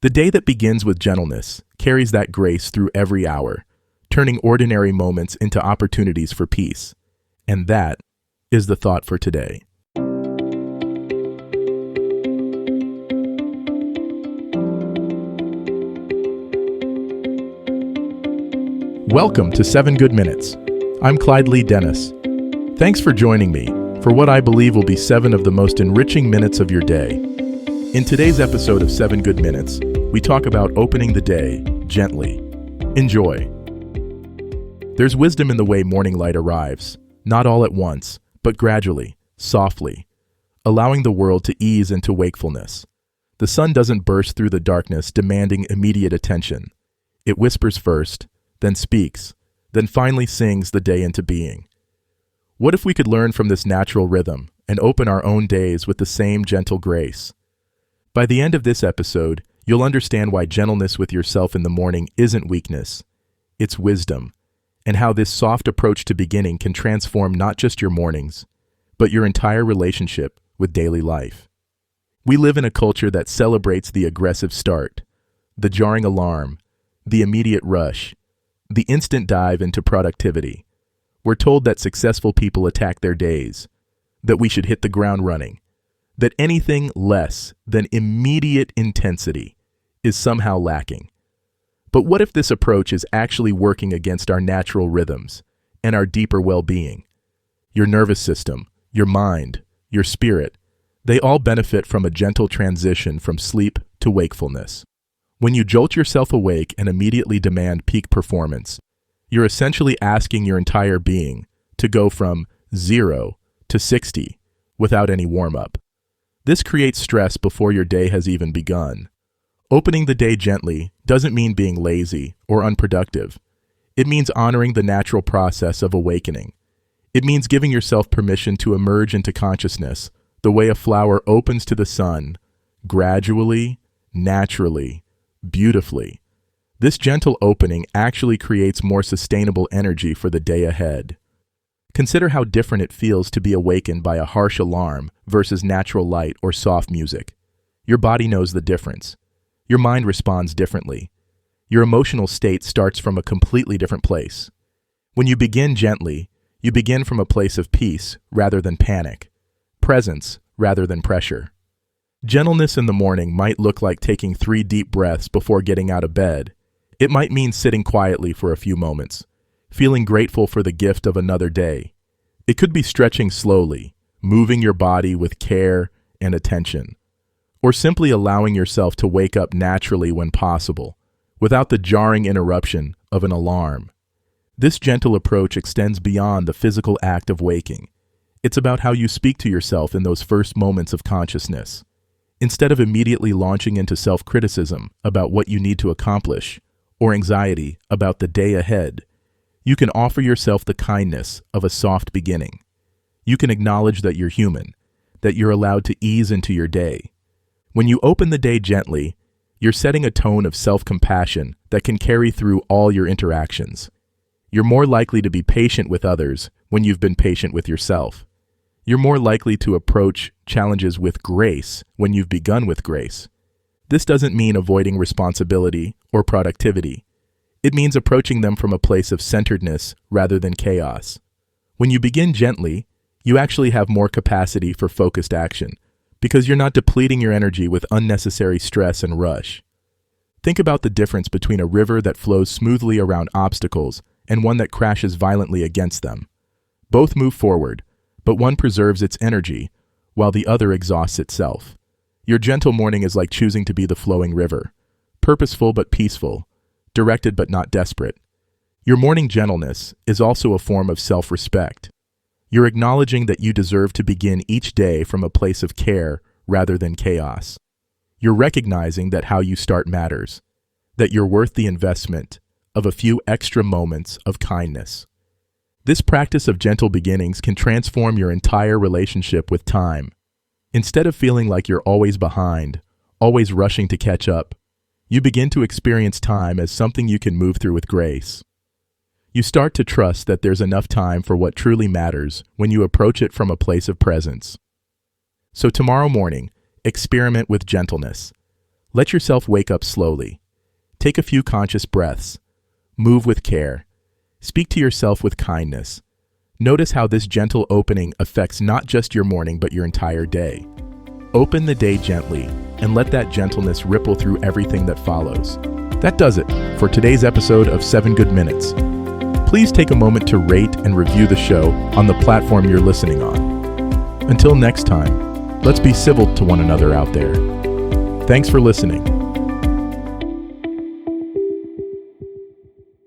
The day that begins with gentleness carries that grace through every hour, turning ordinary moments into opportunities for peace. And that is the thought for today. Welcome to 7 Good Minutes. I'm Clyde Lee Dennis. Thanks for joining me for what I believe will be 7 of the most enriching minutes of your day. In today's episode of 7 Good Minutes, we talk about opening the day gently. Enjoy. There's wisdom in the way morning light arrives, not all at once, but gradually, softly, allowing the world to ease into wakefulness. The sun doesn't burst through the darkness demanding immediate attention. It whispers first, then speaks, then finally sings the day into being. What if we could learn from this natural rhythm and open our own days with the same gentle grace? By the end of this episode, you'll understand why gentleness with yourself in the morning isn't weakness, it's wisdom, and how this soft approach to beginning can transform not just your mornings, but your entire relationship with daily life. We live in a culture that celebrates the aggressive start, the jarring alarm, the immediate rush, the instant dive into productivity. We're told that successful people attack their days, that we should hit the ground running, that anything less than immediate intensity is somehow lacking. But what if this approach is actually working against our natural rhythms and our deeper well-being? Your nervous system, your mind, your spirit, they all benefit from a gentle transition from sleep to wakefulness. When you jolt yourself awake and immediately demand peak performance, you're essentially asking your entire being to go from 0 to 60 without any warm-up. This creates stress before your day has even begun. Opening the day gently doesn't mean being lazy or unproductive. It means honoring the natural process of awakening. It means giving yourself permission to emerge into consciousness the way a flower opens to the sun, gradually, naturally, beautifully. This gentle opening actually creates more sustainable energy for the day ahead. Consider how different it feels to be awakened by a harsh alarm versus natural light or soft music. Your body knows the difference. Your mind responds differently. Your emotional state starts from a completely different place. When you begin gently, you begin from a place of peace rather than panic, presence rather than pressure. Gentleness in the morning might look like taking 3 deep breaths before getting out of bed. It might mean sitting quietly for a few moments, feeling grateful for the gift of another day. It could be stretching slowly, moving your body with care and attention, or simply allowing yourself to wake up naturally when possible, without the jarring interruption of an alarm. This gentle approach extends beyond the physical act of waking. It's about how you speak to yourself in those first moments of consciousness. Instead of immediately launching into self-criticism about what you need to accomplish, or anxiety about the day ahead, you can offer yourself the kindness of a soft beginning. You can acknowledge that you're human, that you're allowed to ease into your day. When you open the day gently, you're setting a tone of self-compassion that can carry through all your interactions. You're more likely to be patient with others when you've been patient with yourself. You're more likely to approach challenges with grace when you've begun with grace. This doesn't mean avoiding responsibility or productivity. It means approaching them from a place of centeredness rather than chaos. When you begin gently, you actually have more capacity for focused action because you're not depleting your energy with unnecessary stress and rush. Think about the difference between a river that flows smoothly around obstacles and one that crashes violently against them. Both move forward, but one preserves its energy, while the other exhausts itself. Your gentle morning is like choosing to be the flowing river, purposeful but peaceful, directed but not desperate. Your morning gentleness is also a form of self-respect. You're acknowledging that you deserve to begin each day from a place of care rather than chaos. You're recognizing that how you start matters, that you're worth the investment of a few extra moments of kindness. This practice of gentle beginnings can transform your entire relationship with time. Instead of feeling like you're always behind, always rushing to catch up, you begin to experience time as something you can move through with grace. You start to trust that there's enough time for what truly matters when you approach it from a place of presence. So tomorrow morning, experiment with gentleness. Let yourself wake up slowly. Take a few conscious breaths. Move with care. Speak to yourself with kindness. Notice how this gentle opening affects not just your morning but your entire day. Open the day gently and let that gentleness ripple through everything that follows. That does it for today's episode of 7 Good Minutes. Please take a moment to rate and review the show on the platform you're listening on. Until next time, let's be civil to one another out there. Thanks for listening.